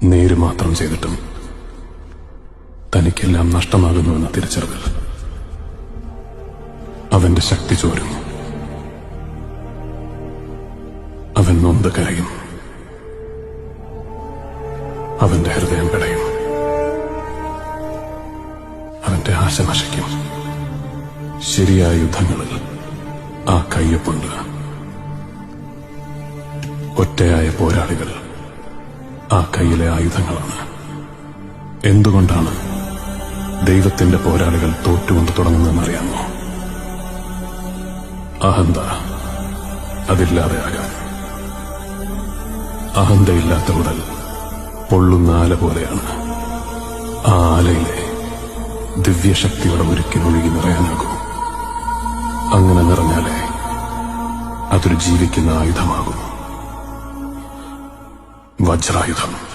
നേര് മാത്രം ചെയ്തിട്ടും തനിക്കെല്ലാം നഷ്ടമാകുന്നുവെന്ന തിരിച്ചറിവിൽ അവന്റെ ശക്തി ചോരുന്നു. അവൻ നൊന്ത് കരയും. അവന്റെ ഹൃദയം പിടയും. അവന്റെ ആശ നശിക്കും. ശരിയായ യുദ്ധങ്ങളിൽ ആ കയ്യൊപ്പുണ്ട്. ഒറ്റയായ പോരാളികൾ ആ കയ്യിലെ ആയുധങ്ങളാണ്. എന്തുകൊണ്ടാണ് ദൈവത്തിന്റെ പോരാളികൾ തോറ്റുകൊണ്ട് തുടങ്ങുന്നതെന്നറിയാമോ? അഹന്ത അതില്ലാതെയാകാൻ. അഹന്തയില്ലാത്ത ഉടൽ പൊള്ളുന്ന ആല പോലെയാണ്. ആ ആലയിലെ ദിവ്യശക്തിയുടെ ഒരിക്കൽ ഒഴുകി നിറയാനാകൂ. അങ്ങനെ നിറഞ്ഞാലേ അതൊരു ജീവിക്കുന്ന ആയുധമാകും. വജ്രായുധം.